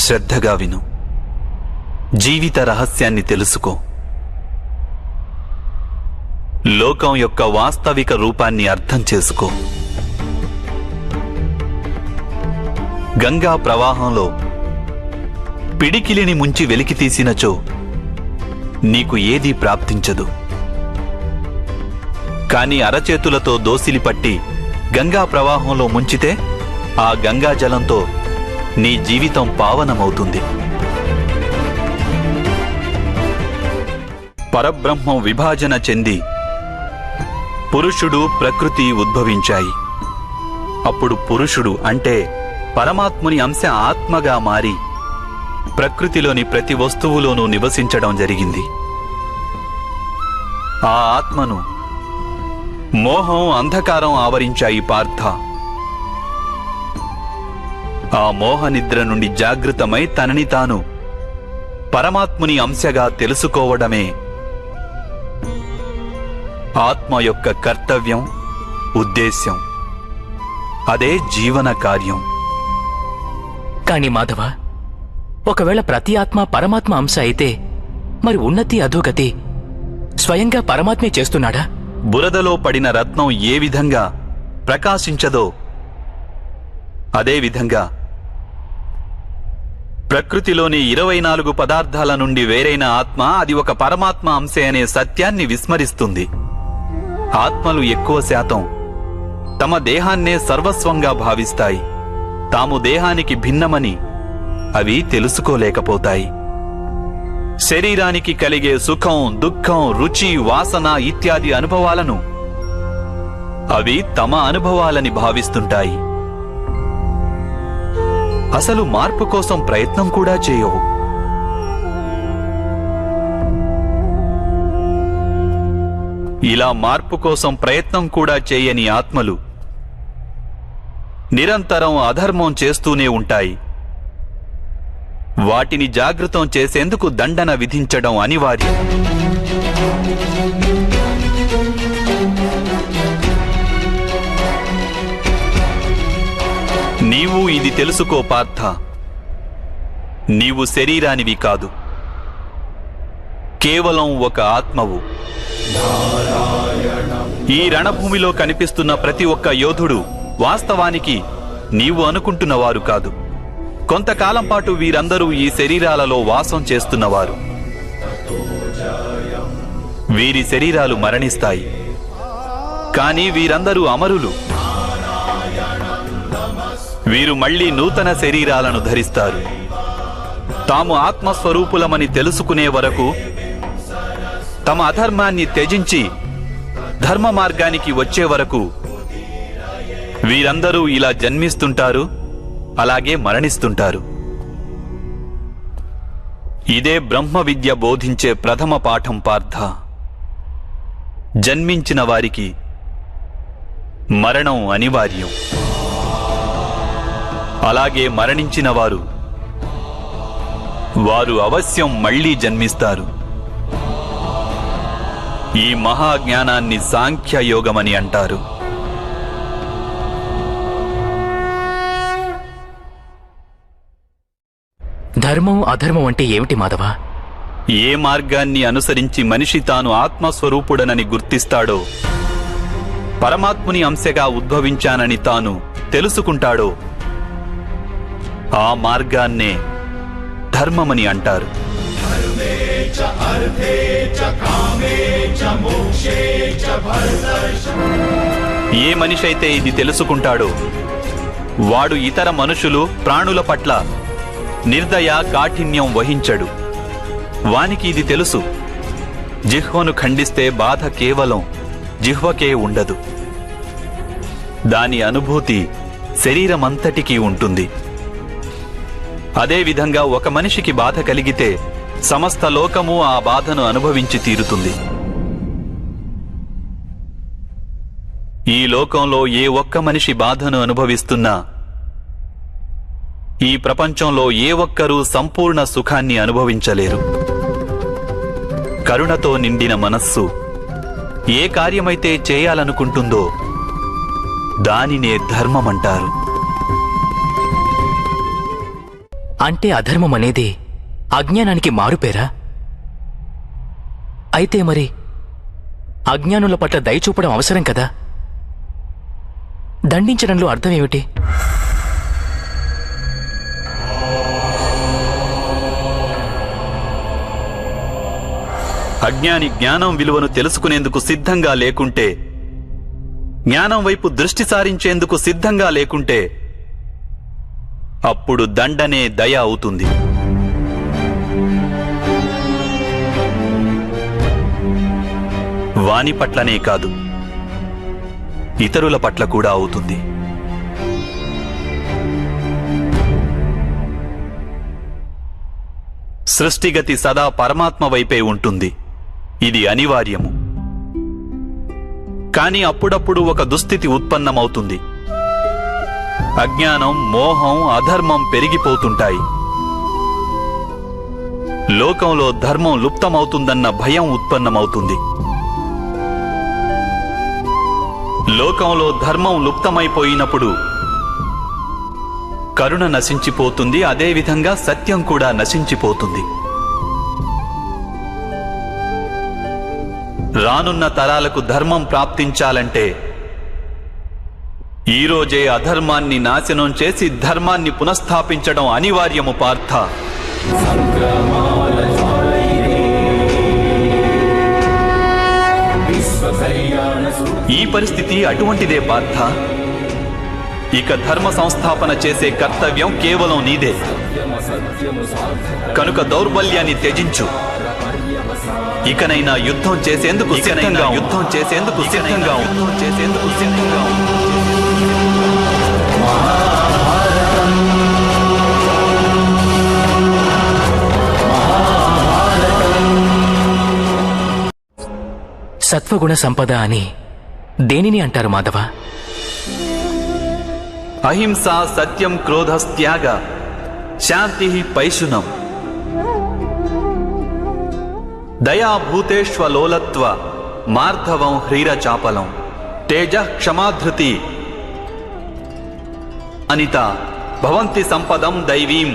శ్రద్ధగా విను. జీవిత రహస్యాన్ని తెలుసుకో. లోకం యొక్క వాస్తవిక రూపాన్ని అర్థం చేసుకో. గంగా ప్రవాహంలో పిడికిలిని ముంచి వెలికి తీసినచో నీకు ఏదీ ప్రాప్తించదు. కాని అరచేతులతో దోసిలి పట్టి గంగా ప్రవాహంలో ముంచితే ఆ గంగా జలంతో నీ జీవితం పావనమవుతుంది. పరబ్రహ్మం విభాజన చెంది పురుషుడు ప్రకృతి ఉద్భవించాయి. అప్పుడు పురుషుడు అంటే పరమాత్ముని అంశ ఆత్మగా మారి ప్రకృతిలోని ప్రతి వస్తువులోనూ నివసించడం జరిగింది. ఆ ఆత్మను మోహం, అంధకారం ఆవరించాయి పార్థ. ఆ మోహ నిద్ర నుండి జాగృతమై తనని తాను పరమాత్ముని అంశగా తెలుసుకోవడమే ఆత్మ యొక్క కర్తవ్యం, ఉద్దేశ్యం. అదే జీవన కార్యం. కాని మాధవ, ఒకవేళ ప్రతి ఆత్మ పరమాత్మ అంశ అయితే మరి ఉన్నతి అధోగతి స్వయంగా పరమాత్మే చేస్తున్నాడా? బురదలో పడిన రత్నం ఏ విధంగా ప్రకాశించదో అదే విధంగా ప్రకృతిలోని 24 పదార్థాల నుండి వేరైన ఆత్మ అది ఒక పరమాత్మ అంశే అనే సత్యాన్ని విస్మరిస్తుంది. ఆత్మలు ఎక్కువ శాతం తమ దేహాన్నే సర్వస్వంగా భావిస్తాయి. తాము దేహానికి భిన్నమని అవి తెలుసుకోలేకపోతాయి. శరీరానికి కలిగే సుఖం, దుఃఖం, రుచి, వాసన ఇత్యాది అనుభవాలను అవి తమ అనుభవాలని భావిస్తుంటాయి. అసలు మార్పు కోసం ప్రయత్నం కూడా చేయవు. ఇలా మార్పు కోసం ప్రయత్నం కూడా చేయని ఆత్మలు నిరంతరం అధర్మం చేస్తూనే ఉంటాయి. వాటిని జాగృతం చేసేందుకు దండన విధించడం అనివార్యం. నీవు ఇది తెలుసుకో పార్థ. నీవు శరీరానివి కాదు, కేవలం ఒక ఆత్మవు. ఈ రణభూమిలో కనిపిస్తున్న ప్రతి ఒక్క యోధుడు వాస్తవానికి నీవు అనుకుంటున్నవారు కాదు. కొంతకాలం పాటు వీరందరూ ఈ శరీరాలలో వాసం చేస్తున్నవారు. వీరి శరీరాలు మరణిస్తాయి, కానీ వీరందరూ అమరులు. వీరు మళ్లీ నూతన శరీరాలను ధరిస్తారు. తాము ఆత్మస్వరూపులమని తెలుసుకునే వరకు తమ అధర్మాన్ని త్యజించి ధర్మ మార్గానికి వచ్చే వరకు వీరందరూ ఇలా జన్మిస్తుంటారు, అలాగే మరణిస్తుంటారు. ఇదే బ్రహ్మ విద్య బోధించే ప్రథమ పాఠం పార్థ. జన్మించిన వారికి మరణం అనివార్యం. అలాగే మరణించిన వారు అవశ్యం మళ్లీ జన్మిస్తారు. ఈ మహాజ్ఞానాన్ని సాంఖ్యయోగమని అంటారు. ధర్మం, అధర్మం అంటే ఏమిటి మాధవ? ఏ మార్గాన్ని అనుసరించి మనిషి తాను ఆత్మస్వరూపుడనని గుర్తిస్తాడో, పరమాత్ముని అంశగా ఉద్భవించానని తాను తెలుసుకుంటాడో ఆ మార్గాన్నే ధర్మమని అంటారు. ఏ మనిషైతే ఇది తెలుసుకుంటాడో వాడు ఇతర మనుషులు, ప్రాణుల పట్ల నిర్దయ, కాఠిన్యం వహించడు. వానికి ఇది తెలుసు. జిహ్వను ఖండిస్తే బాధ కేవలం జిహ్వకే ఉండదు. దాని అనుభూతి శరీరమంతటికీ ఉంటుంది. అదేవిధంగా ఒక మనిషికి బాధ కలిగితే సమస్త లోకము ఆ బాధను అనుభవించి తీరుతుంది. ఈ లోకంలో ఏ ఒక్క మనిషి బాధను అనుభవిస్తున్నా ఈ ప్రపంచంలో ఏ ఒక్కరూ సంపూర్ణ సుఖాన్ని అనుభవించలేరు. కరుణతో నిండిన మనస్సు ఏ కార్యమైతే చేయాలనుకుంటుందో దానినే ధర్మమంటారు. అంటే అధర్మం అనేది అజ్ఞానానికి మారుపేరా? అయితే మరి అజ్ఞానుల పట్ల దయ చూపడం అవసరం కదా? దండించడంలో అర్థమేమిటి? అజ్ఞాని జ్ఞానం విలువను తెలుసుకునేందుకు సిద్ధంగా లేకుంటే, జ్ఞానం వైపు దృష్టి సారించేందుకు సిద్ధంగా లేకుంటే, అప్పుడు దండనే దయ అవుతుంది. వాని పట్లనే కాదు, ఇతరుల పట్ల కూడా అవుతుంది. సృష్టిగతి సదా పరమాత్మ వైపే ఉంటుంది. ఇది అనివార్యము. కాని అప్పుడప్పుడు ఒక దుస్థితి ఉత్పన్నమవుతుంది. అజ్ఞానం, మోహం, అధర్మం పెరిగిపోతుంటాయి. లోకంలో ధర్మం లుప్తమవుతుందన్న భయం ఉత్పన్నమవుతుంది. లోకంలో ధర్మం లుప్తమైపోయినప్పుడు కరుణ నశించిపోతుంది. అదేవిధంగా సత్యం కూడా నశించిపోతుంది. రానున్న తరాలకు ధర్మం ప్రాప్తించాలంటే ఈరోజే అధర్మాన్ని నాశనం చేసి ధర్మాన్ని పునఃస్థాపించడం అనివార్యము పార్థ. ఈ పరిస్థితి అటువంటిదే పార్థ. ఇక ధర్మ సంస్థాపన చేసే కర్తవ్యం కేవలం నీదే. కనుక దౌర్బల్యాన్ని త్యజించు. ఇకనైనా యుద్ధం చేసేందుకు సిద్ధంగా సత్వగుణ సంపద అని దేనిని అంటారు మాధవ? అహింస, సత్యం, క్రోధస్త్యాగ, శాంతి, పైశునం, దయా, భూతేష్వలోలత్వ, మార్ధవం, హ్రీరచాపలం, తేజ, క్షమాధృతి, అనిత భవంతి సంపదం దైవీం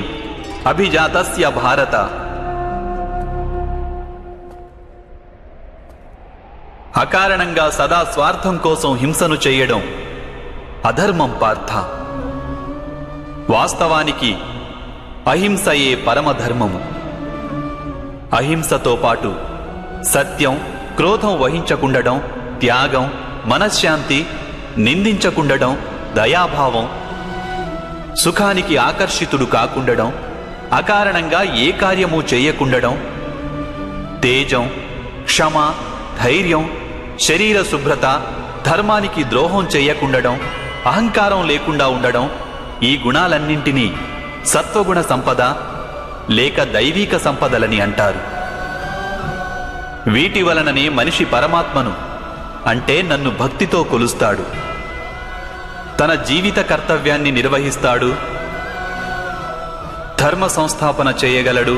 అభిజాతస్య భారత. అకారణంగా సదా స్వార్థం కోసం హింసను చేయడం అధర్మం పార్థ. వాస్తవానికి అహింసయే పరమధర్మము. అహింసతో పాటు సత్యం, క్రోధం వహించకుండడం, త్యాగం, మనశ్శాంతి, నిందించకుండడం, దయాభావం, సుఖానికి ఆకర్షితుడు కాకుండడం, అకారణంగా ఏ కార్యము చేయకుండడం, తేజం, క్షమ, ధైర్యం, శరీర శుభ్రత, ధర్మానికి ద్రోహం చేయకుండడం, అహంకారం లేకుండా ఉండడం, ఈ గుణాలన్నింటినీ సత్వగుణ సంపద లేక దైవీక సంపదలని అంటారు. వీటి వలననే మనిషి పరమాత్మను అంటే నన్ను భక్తితో కొలుస్తాడు. తన జీవిత కర్తవ్యాన్ని నిర్వహిస్తాడు. ధర్మ సంస్థాపన చేయగలడు.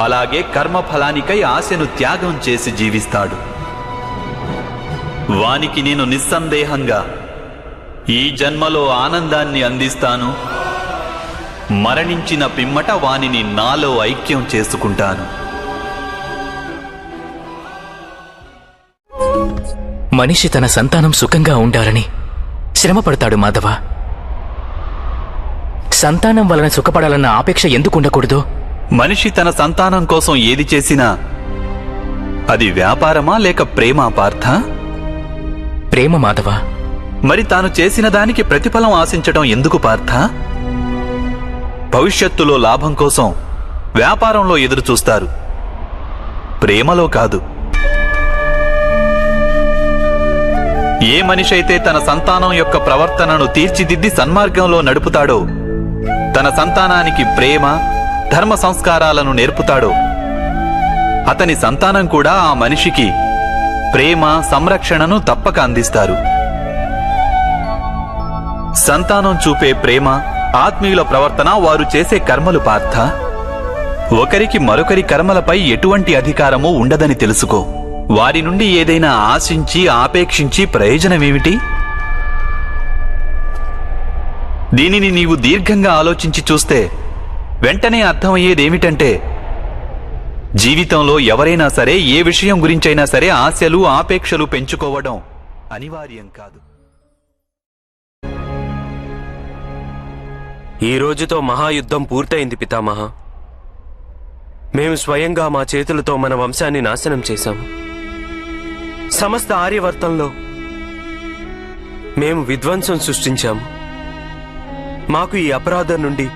అలాగే కర్మఫలానికై ఆశను త్యాగం చేసి జీవిస్తాడు. వానికి నేను నిస్సందేహంగా ఈ జన్మలో ఆనందాన్ని అందిస్తాను. మరణించిన పిమ్మట వానిని నాలో ఐక్యం చేసుకుంటాను. మనిషి తన సంతానం సుఖంగా ఉండాలని శ్రమపడతాడు మాధవ. సంతానం వలన సుఖపడాలన్న ఆపేక్ష ఎందుకు ఉండకూడదు? మనిషి తన సంతానం కోసం ఏది చేసినా అది వ్యాపారమా లేక ప్రేమా పార్థ? ప్రేమ మాధవ. మరి తాను చేసిన దానికి ప్రతిఫలం ఆశించడం ఎందుకు పార్థ? భవిష్యత్తులో లాభం కోసం వ్యాపారంలో ఎదురు చూస్తారు, ప్రేమలో కాదు. ఏ మనిషైతే తన సంతానం యొక్క ప్రవర్తనను తీర్చిదిద్ది సన్మార్గంలో నడుపుతాడో, తన సంతానానికి ప్రేమ, ధర్మ సంస్కారాలను నేర్పుతాడో, అతని సంతానం కూడా ఆ మనిషికి ప్రేమ, సంరక్షణను తప్పక అందిస్తారు. సంతానం చూపే ప్రేమ, ఆత్మీయుల ప్రవర్తన వారు చేసే కర్మలు పార్థ. ఒకరికి మరొకరి కర్మలపై ఎటువంటి అధికారమూ ఉండదని తెలుసుకో. వారి నుండి ఏదైనా ఆశించి ఆపేక్షించి ప్రయోజనమేమిటి? దీనిని నీవు దీర్ఘంగా ఆలోచించి చూస్తే వెంటనే అర్థమయ్యేదేమిటంటే జీవితంలో ఎవరైనా సరే ఏ విషయం గురించైనా సరే ఆశలు ఆపేక్షలు పెంచుకోవడం అనివార్యం కాదు. ఈ రోజుతో మహాయుద్ధం పూర్తయింది పితామహ. మేము స్వయంగా మా చేతులతో మన వంశాన్ని నాశనం చేశాము. సమస్త ఆర్యవర్తంలో మేము విధ్వంసం సృష్టించాము. మాకు ఈ అపరాధం నుండి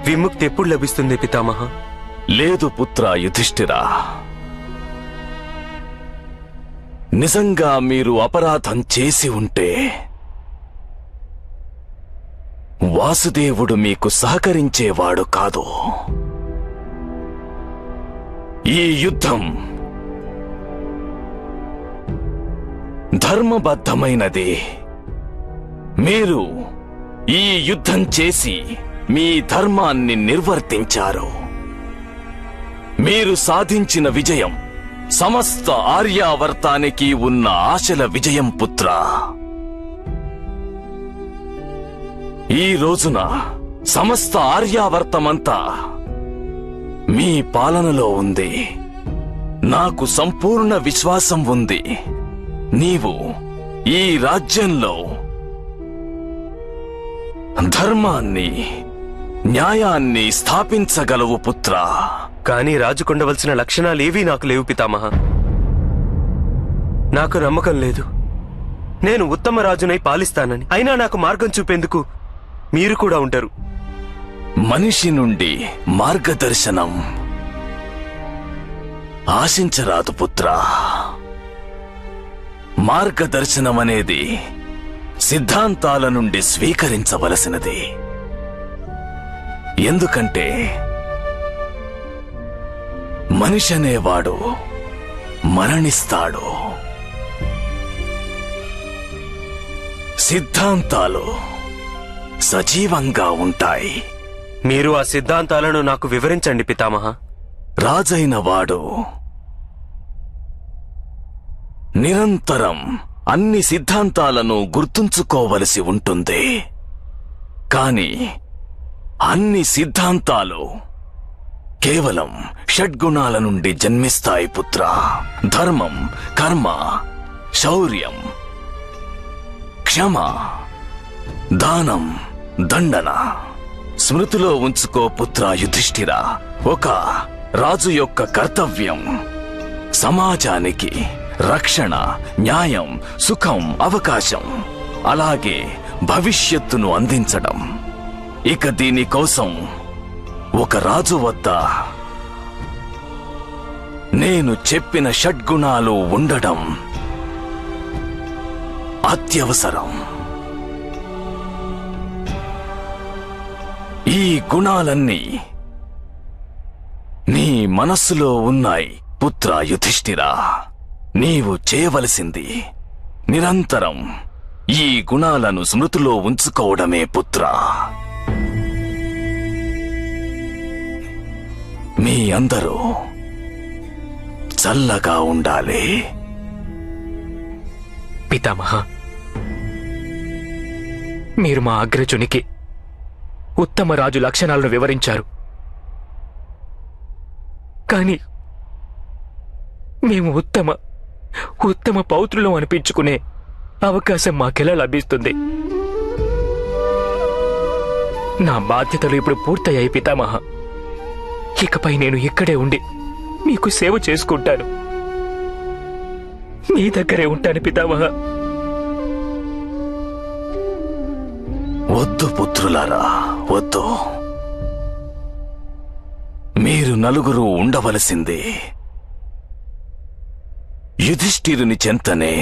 విముక్తి ఎప్పుడు లభిస్తుంది పితామహ? లేదు పుత్ర యుధిష్ఠిరా, నిజంగా మీరు అపరాధం చేసి ఉంటే వాసుదేవుడు మీకు సహకరించేవాడు కాదు. ఈ యుద్ధం ధర్మబద్ధమైనది. మీరు ఈ యుద్ధం చేసి మీ ధర్మాన్ని నిర్వర్తించారు. మీరు సాధించిన విజయం సమస్త ఆర్యావర్తానికి ఉన్న ఆశల విజయం పుత్ర. ఈ రోజున సమస్త ఆర్యావర్తమంతా మీ పాలనలో ఉంది. నాకు సంపూర్ణ విశ్వాసం ఉంది. నీవు ఈ రాజ్యంలో ధర్మాన్ని న్యాయాన్ని స్థాపించగలవు పుత్ర. కానీ రాజుకుండవలసిన లక్షణాలేవీ నాకు లేవు పితామహ. నాకు నమ్మకం లేదు నేను ఉత్తమ రాజునై పాలిస్తానని. అయినా నాకు మార్గం చూపేందుకు మీరు కూడా ఉంటారు. మనిషి నుండి మార్గదర్శనం ఆశించరాదు పుత్ర. మార్గదర్శనం అనేది సిద్ధాంతాల నుండి స్వీకరించవలసినది. ఎందుకంటే మనిషి అనేవాడు మరణిస్తాడు. సిద్ధాంతాలు సజీవంగా ఉంటాయి. మీరు ఆ సిద్ధాంతాలను నాకు వివరించండి పితామహ. రాజైన వాడు నిరంతరం అన్ని సిద్ధాంతాలను గుర్తుంచుకోవలసి ఉంటుంది. కాని అన్ని సిద్ధాంతాలు కేవలం షడ్గుణాల నుండి జన్మిస్తాయి పుత్ర. ధర్మం, కర్మ, శౌర్యం, క్షమ, దానం, దండన. స్మృతిలో ఉంచుకో పుత్ర యుధిష్ఠిరా, ఒక రాజు యొక్క కర్తవ్యం సమాజానికి రక్షణ, న్యాయం, సుఖం, అవకాశం, అలాగే భవిష్యత్తును అందించడం. ఇక దీనికోసం ఒక రాజు వద్ద నేను చెప్పిన షడ్గుణాలు ఉండడం అత్యవసరం. ఈ గుణాలన్నీ నీ మనస్సులో ఉన్నాయి పుత్ర యుధిష్ఠిరా. నీవు చేయవలసింది నిరంతరం ఈ గుణాలను స్మృతిలో ఉంచుకోవడమే పుత్ర. మీ అందరూ చల్లగా ఉండాలి. పితామహ, మీరు మా అగ్రజునికి ఉత్తమ రాజు లక్షణాలను వివరించారు. కాని మేము ఉత్తమ పౌత్రులం అనిపించుకునే అవకాశం మాకెలా లభిస్తుంది? నా బాధ్యతలు ఇప్పుడు పూర్తయ్యాయి పితామహ. ఇకపై నేను ఇక్కడే ఉండి మీకు సేవ చేసుకుంటాను. మీ దగ్గరే ఉంటాను పితామహ. వద్దు పుత్రులారా, వద్దు. మీరు నలుగురు ఉండవలసిందే యుధిష్ఠిరుని చెంతనే.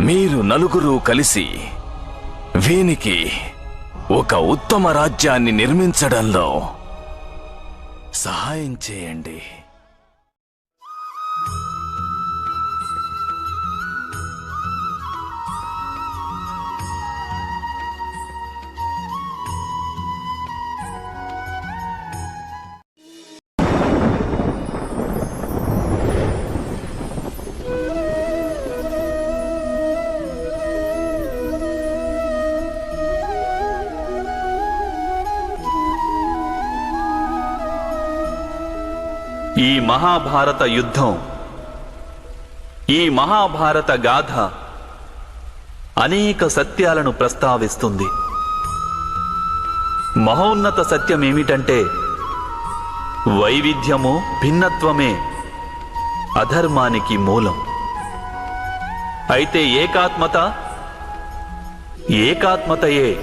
మీరు నలుగురు కలిసి వీనికి ఒక ఉత్తమ రాజ్యాన్ని నిర్మించడంలో సహాయం చేయండి. ఈ మహాభారత యుద్ధం, ఈ మహాభారత గాథ అనేక సత్యాలను ప్రస్తావిస్తుంది. మహోన్నత సత్యమేమిటంటే వైవిధ్యము, భిన్నత్వమే అధర్మానికి మూలం. అయితే ఏకాత్మతయే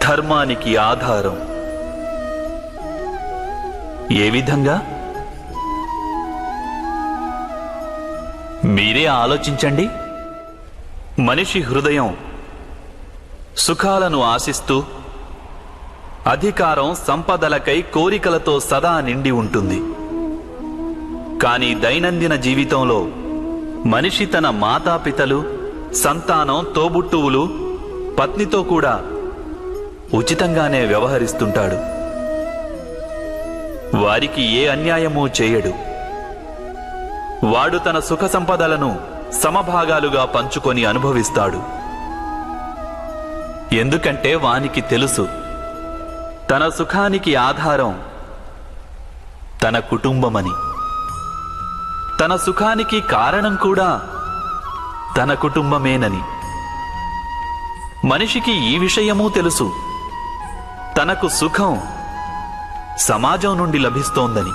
ధర్మానికి ఆధారం. ఏ విధంగా? మీరే ఆలోచించండి. మనిషి హృదయం సుఖాలను ఆశిస్తూ, అధికారం, సంపదలకై కోరికలతో సదా నిండి ఉంటుంది. కానీ దైనందిన జీవితంలో మనిషి తన మాతాపితలు, సంతానం, తోబుట్టువులు, పత్నితో కూడా ఉచితంగానే వ్యవహరిస్తుంటాడు. వారికి ఏ అన్యాయమూ చేయడు. వాడు తన సుఖ సంపదలను సమభాగాలుగా పంచుకొని అనుభవిస్తాడు. ఎందుకంటే వానికి తెలుసు, తన సుఖానికి ఆధారం తన కుటుంబమని. తన సుఖానికి కారణం కూడా తన కుటుంబమేనని. మనిషికి ఈ విషయమూ తెలుసు, తనకు సుఖం సమాజం నుండి లభిస్తోందని.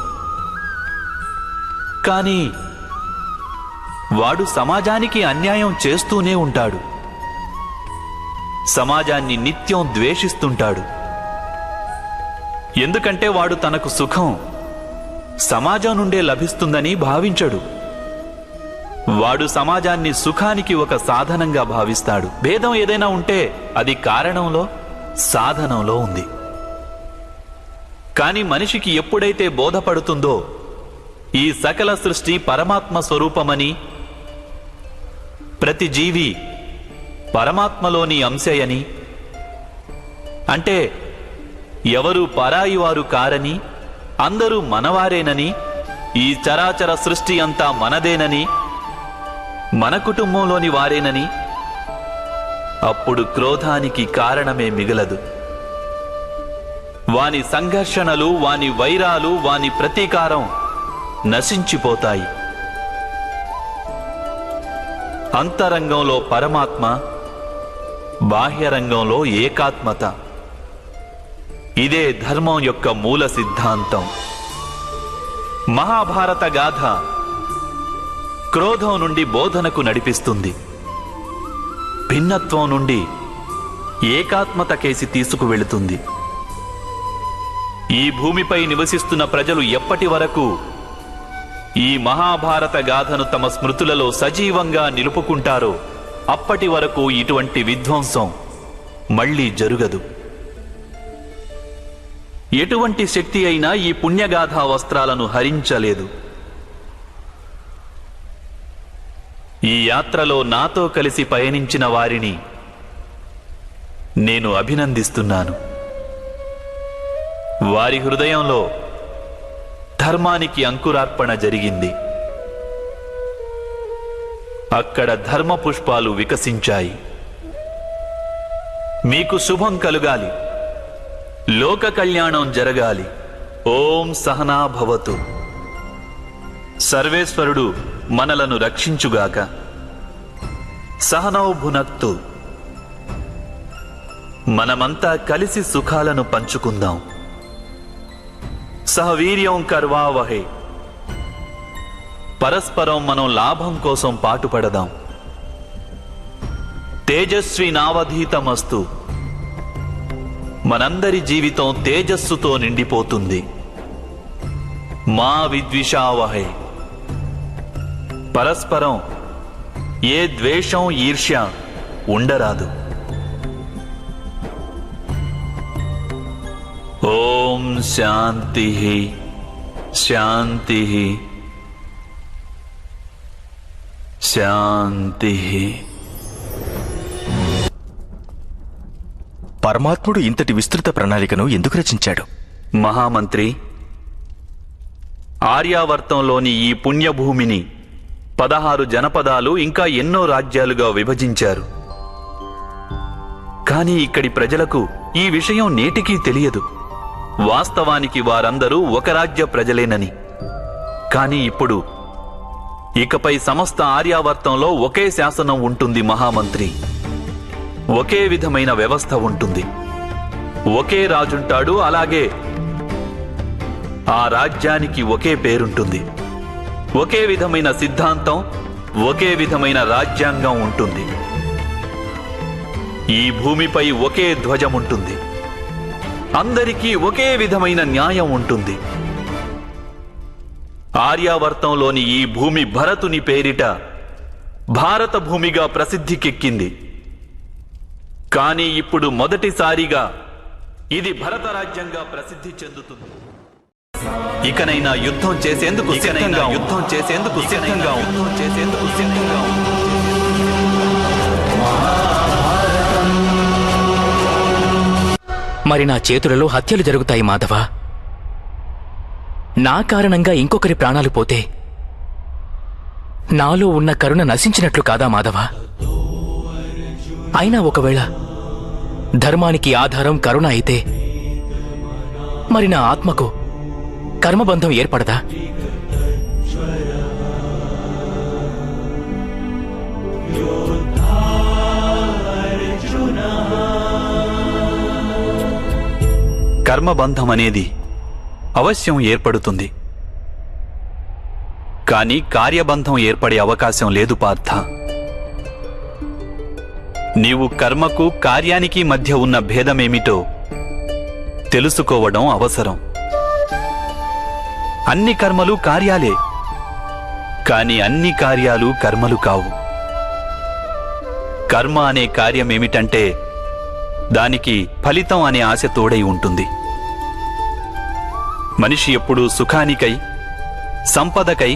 కానీ వాడు సమాజానికి అన్యాయం చేస్తూనే ఉంటాడు. సమాజాన్ని నిత్యం ద్వేషిస్తుంటాడు. ఎందుకంటే వాడు తనకు సుఖం సమాజం నుండే లభిస్తుందని భావించడు. వాడు సమాజాన్ని సుఖానికి ఒక సాధనంగా భావిస్తాడు. భేదం ఏదైనా ఉంటే అది కారణంలో, సాధనంలో ఉంది. కానీ మనిషికి ఎప్పుడైతే బోధపడుతుందో ఈ సకల సృష్టి పరమాత్మ స్వరూపమని, ప్రతి జీవి పరమాత్మలోని అంశయని, అంటే ఎవరు పరాయి వారు కారని, అందరూ మనవారేనని, ఈ చరాచర సృష్టి అంతా మనదేనని, మన కుటుంబంలోని వారేనని, అప్పుడు క్రోధానికి కారణమే మిగలదు. వాని సంఘర్షణలు, వాని వైరాలు, వాని ప్రతీకారం నశించిపోతాయి. అంతరంగంలో పరమాత్మ, బాహ్యరంగంలో ఏకాత్మత. ఇదే ధర్మం యొక్క మూల సిద్ధాంతం. మహాభారత గాథ క్రోధం నుండి బోధనకు నడిపిస్తుంది. భిన్నత్వం నుండి ఏకాత్మత కేసి తీసుకువెళుతుంది. ఈ భూమిపై నివసిస్తున్న ప్రజలు ఎప్పటి వరకు ఈ మహాభారత గాథను తమ స్మృతులలో సజీవంగా నిలుపుకుంటారో అప్పటి వరకు ఇటువంటి విధ్వంసం మళ్లీ జరుగదు. ఎటువంటి శక్తి అయినా ఈ పుణ్యగాథా వస్త్రాలను హరించలేదు. ఈ యాత్రలో నాతో కలిసి పయనించిన వారిని నేను అభినందిస్తున్నాను. వారి హృదయంలో ధర్మానికి అంకురార్పణ జరిగింది. అక్కడ ధర్మ పుష్పాలు వికసించాయి. మీకు శుభం కలుగాలి, లోక కళ్యాణం జరగాలి. ఓం సహనా భవతు. సర్వేశ్వరుడు మనలను రక్షించుగాక. సహనౌ భునక్తు. మనమంతా కలిసి సుఖాలను పంచుకుందాం. సహవీర్యం కర్వావహే. పరస్పరం మనం లాభం కోసం పాటుపడదాం. తేజస్వి నావధీతమస్తు. మనందరి జీవితం తేజస్సుతో నిండిపోతుంది. మా విద్విషావహే. పరస్పరం ఏ ద్వేషం, ఈర్ష్య ఉండరాదు. ఓం శాంతి శాంతి శాంతి. పరమాత్ముడు ఇంతటి విస్తృత ప్రణాళికను ఎందుకు రచించాడు? మహామంత్రి, ఆర్యావర్తంలోని ఈ పుణ్యభూమిని 16 జనపదాలు ఇంకా ఎన్నో రాజ్యాలుగా విభజించారు. కానీ ఇక్కడి ప్రజలకు ఈ విషయం నేటికీ తెలియదు. వాస్తవానికి వారందరూ ఒక రాజ్య ప్రజలేనని. కానీ ఇప్పుడు ఇకపై సమస్త ఆర్యావర్తంలో ఒకే శాసనం ఉంటుంది మహామంత్రి. ఒకే విధమైన వ్యవస్థ ఉంటుంది. ఒకే రాజుంటాడు. అలాగే ఆ రాజ్యానికి ఒకే పేరుంటుంది. ఒకే విధమైన సిద్ధాంతం, ఒకే విధమైన రాజ్యాంగం ఉంటుంది. ఈ భూమిపై ఒకే ధ్వజం ఉంటుంది. అందరికీ ఒకే విధమైన న్యాయం ఉంటుంది. ఆర్యావర్తంలోని ఈ భూమి భరతుని పేరిట భారత భూమిగా ప్రసిద్ధికెక్కింది. కానీ ఇప్పుడు మొదటిసారిగా ఇది భరత రాజ్యంగా ప్రసిద్ధి చెందుతుంది. ఇకనైనా యుద్ధం చేసేందుకు సిద్ధంగా మరి నా చేతులలో హత్యలు జరుగుతాయి మాధవ. నా కారణంగా ఇంకొకరి ప్రాణాలు పోతే నాలో ఉన్న కరుణ నశించినట్లు కాదా మాధవ? అయినా ఒకవేళ ధర్మానికి ఆధారం కరుణ అయితే మరి నా ఆత్మకు కర్మబంధం ఏర్పడదా? కర్మబంధం అనేది అవశ్యం ఏర్పడుతుంది. కానీ కార్యబంధం ఏర్పడే అవకాశం లేదు పార్థ. నీవు కర్మకు కార్యానికి మధ్య ఉన్న భేదమేమిటో తెలుసుకోవడం అవసరం. అన్ని కర్మలు కార్యాలే, కాని అన్ని కార్యాలు కర్మలు కావు. కర్మ అనే కార్యమేమిటంటే దానికి ఫలితం అనే ఆశ తోడై ఉంటుంది. మనిషి ఎప్పుడూ సుఖానికై, సంపదకై,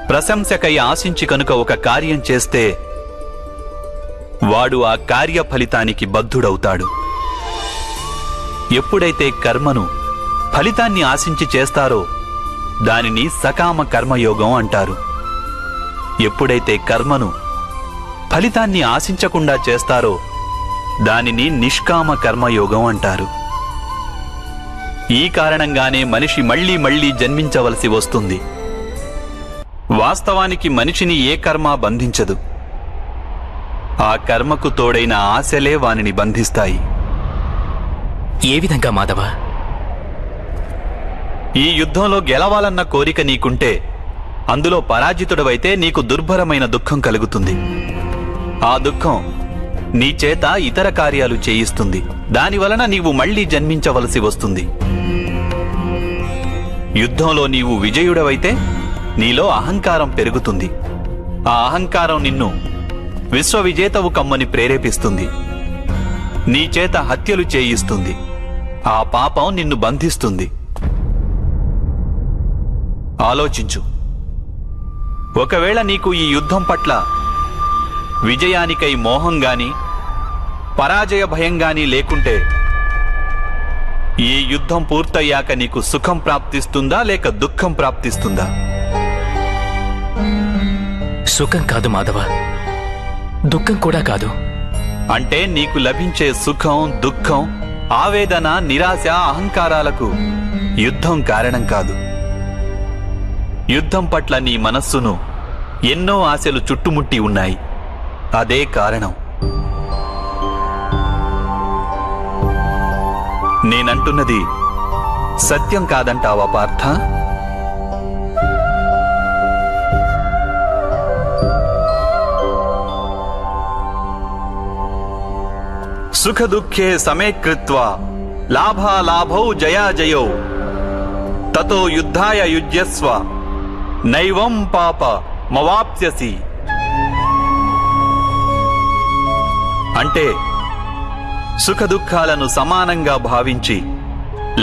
ప్రశంసకై ఆశించి కనుక ఒక కార్యం చేస్తే వాడు ఆ కార్య ఫలితానికి బద్ధుడవుతాడు. ఎప్పుడైతే కర్మను ఫలితాన్ని ఆశించి చేస్తారో దానిని సకామ కర్మయోగం అంటారు. ఎప్పుడైతే కర్మను ఫలితాన్ని ఆశించకుండా చేస్తారో దానిని నిష్కామ కర్మయోగం అంటారు. ఈ కారణంగానే మనిషి మళ్లీ మళ్లీ జన్మించవలసి వస్తుంది. వాస్తవానికి మనిషిని ఏ కర్మ బంధించదు. ఆ కర్మకు తోడైన ఆశలే వానిని బంధిస్తాయి. ఏ విధంగా మాధవ? ఈ యుద్ధంలో గెలవాలన్న కోరిక నీకుంటే అందులో పరాజితుడవైతే నీకు దుర్భరమైన దుఃఖం కలుగుతుంది. ఆ దుఃఖం నీ చేత ఇతర కార్యాలు చేయిస్తుంది. దానివలన నీవు మళ్లీ జన్మించవలసి వస్తుంది. యుద్ధంలో నీవు విజయుడవైతే నీలో అహంకారం పెరుగుతుంది. ఆ అహంకారం నిన్ను విశ్వవిజేతవు కమ్మని ప్రేరేపిస్తుంది. నీ చేత హత్యలు చేయిస్తుంది. ఆ పాపం నిన్ను బంధిస్తుంది. ఆలోచించు. ఒకవేళ నీకు ఈ యుద్ధం పట్ల విజయానికై మోహం గాని, పరాజయ భయం గాని లేకుంటే ఈ యుద్ధం పూర్తయ్యాక నీకు సుఖం ప్రాప్తిస్తుందా లేక దుఃఖం ప్రాప్తిస్తుందా? సుఖం కాదు మాధవ, దుఃఖం కూడా కాదు. అంటే నీకు లభించే సుఖం, దుఃఖం, ఆవేదన, నిరాశ, అహంకారాలకు యుద్ధం కారణం కాదు. యుద్ధం పట్ల నీ మనస్సును ఎన్నో ఆశలు చుట్టుముట్టి ఉన్నాయి. అదే కారణం. నేనంటున్నది సత్యం కాదంటావా పార్థ? సుఖ దుఃఖే సమేకృత్వా లాభాలాభౌ జయాజయౌ తతో యుద్ధాయ యుజ్యస్వ నైవం పాప మవాప్స్యసి. అంటే సుఖ దుఃఖాలను సమానంగా భావించి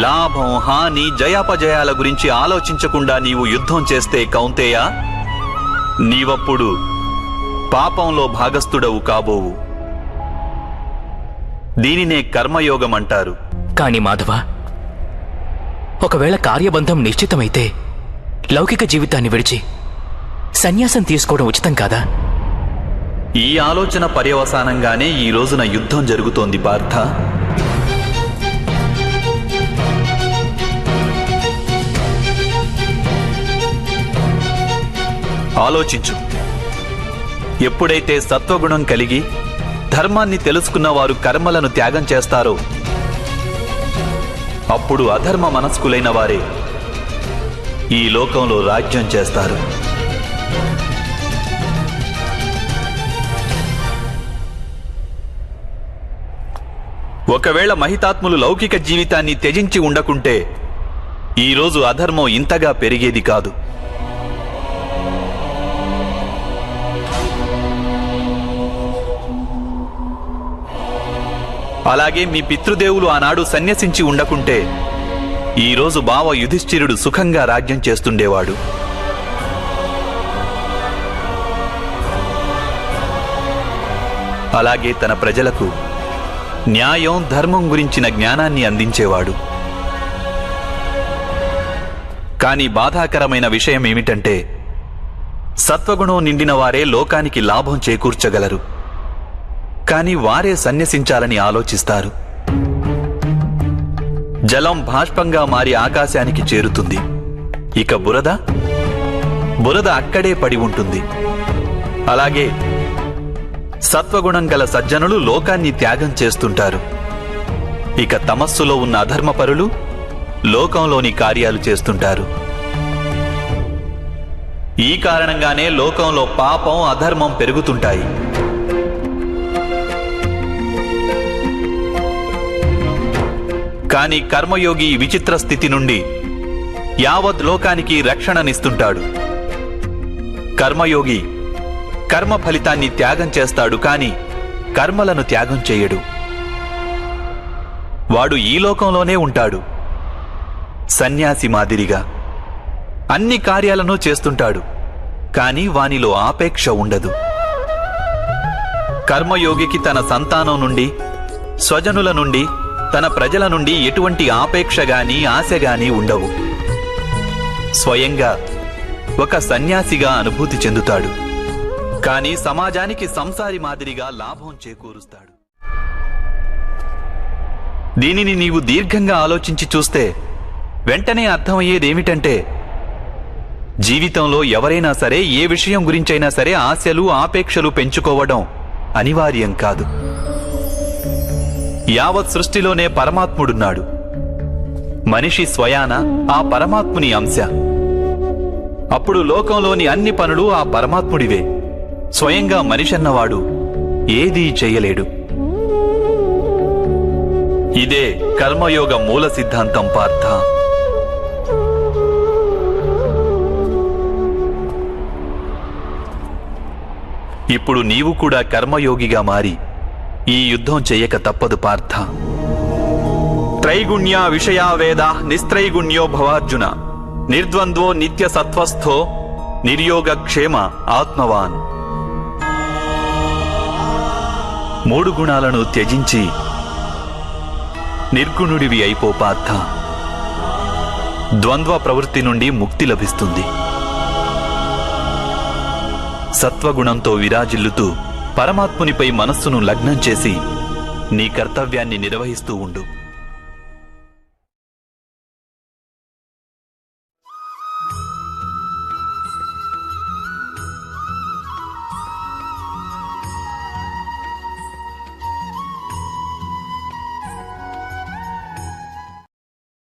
లాభం, హాని, జయాపజయాల గురించి ఆలోచించకుండా నీవు యుద్ధం చేస్తే కౌంతేయ, నీవప్పుడు పాపంలో భాగస్థుడవు కాబోవు. దీనినే కర్మయోగం అంటారు. కాని మాధవ, ఒకవేళ కార్యబంధం నిశ్చితమైతే లౌకిక జీవితాన్ని విడిచి సన్యాసం తీసుకోవడం ఉచితం కాదా? ఈ ఆలోచన పర్యవసానంగానే ఈ రోజున యుద్ధం జరుగుతోంది పార్థ. ఆలోచించు. ఎప్పుడైతే సత్వగుణం కలిగి ధర్మాన్ని తెలుసుకున్న వారు కర్మలను త్యాగం చేస్తారో అప్పుడు అధర్మ మనస్కులైన వారే ఈ లోకంలో రాజ్యం చేస్తారు. ఒకవేళ మహితాత్ములు లౌకిక జీవితాన్ని త్యజించి ఉండకుంటే ఈరోజు అధర్మం ఇంతగా పెరిగేది కాదు. అలాగే మీ పితృదేవులు ఆనాడు సన్యసించి ఉండకుంటే ఈరోజు బావ యుధిష్ఠిరుడు సుఖంగా రాజ్యం చేస్తుండేవాడు. అలాగే తన ప్రజలకు న్యాయం ధర్మం గురించిన జ్ఞానాన్ని అందించేవాడు. కానీ బాధాకరమైన విషయం ఏమిటంటే సత్వగుణం నిండిన వారే లోకానికి లాభం చేకూర్చగలరు, కానీ వారే సన్యసించాలని ఆలోచిస్తారు. జలం బాష్పంగా మారి ఆకాశానికి చేరుతుంది. ఇక బురద అక్కడే పడి ఉంటుంది. అలాగే సత్వగుణం గల సజ్జనులు లోకాన్ని త్యాగం చేస్తుంటారు. ఇక తమస్సులో ఉన్న అధర్మపరులు లోకంలోని కార్యాలు చేస్తుంటారు. ఈ కారణంగానే లోకంలో పాపం అధర్మం పెరుగుతుంటాయి. కానీ కర్మయోగి ఈ విచిత్ర స్థితి నుండి యావత్ లోకానికి రక్షణనిస్తుంటాడు. కర్మయోగి కర్మ ఫలితాన్ని త్యాగం చేస్తాడు, కానీ కర్మలను త్యాగం చేయడు. వాడు ఈ లోకంలోనే ఉంటాడు. సన్యాసి మాదిరిగా అన్ని కార్యాలను చేస్తుంటాడు, కానీ వానిలో ఆపేక్ష ఉండదు. కర్మయోగికి తన సంతానం నుండి, స్వజనుల నుండి, తన ప్రజల నుండి ఎటువంటి ఆపేక్షగాని ఆశగాని ఉండవు. స్వయంగా ఒక సన్యాసిగా అనుభూతి చెందుతాడు, కానీ సమాజానికి సంసారి మాదిరిగా లాభం చేకూరుస్తాడు. దీనిని నీవు దీర్ఘంగా ఆలోచించి చూస్తే వెంటనే అర్థమయ్యేదేమిటంటే జీవితంలో ఎవరైనా సరే ఏ విషయం గురించైనా సరే ఆశలు ఆపేక్షలు పెంచుకోవడం అనివార్యం కాదు. యావత్ సృష్టిలోనే పరమాత్ముడున్నాడు. మనిషి స్వయాన ఆ పరమాత్ముని అంశ. అప్పుడు లోకంలోని అన్ని పనులు ఆ పరమాత్ముడివే. స్వయంగా మనిషన్నవాడు ఏదీ చెయ్యలేడు. ఇదే కర్మయోగ మూల సిద్ధాంతం పార్థ. ఇప్పుడు నీవు కూడా కర్మయోగిగా మారి ఈ యుద్ధం చెయ్యక తప్పదు పార్థ. త్రైగుణ్యా విషయా వేద నిస్త్రైగుణ్యో భవార్జున నిర్ద్వంద్వో నిత్య సత్వస్థో నిర్యోగక్షేమ ఆత్మవాన్. 3 గుణాలను త్యజించి నిర్గుణుడివి అయిపో పార్థ. ద్వంద్వ ప్రవృత్తి నుండి ముక్తి లభిస్తుంది. సత్వగుణంతో విరాజిల్లుతూ పరమాత్మునిపై మనస్సును లగ్నం చేసి నీ కర్తవ్యాన్ని నిర్వహిస్తూ ఉండు.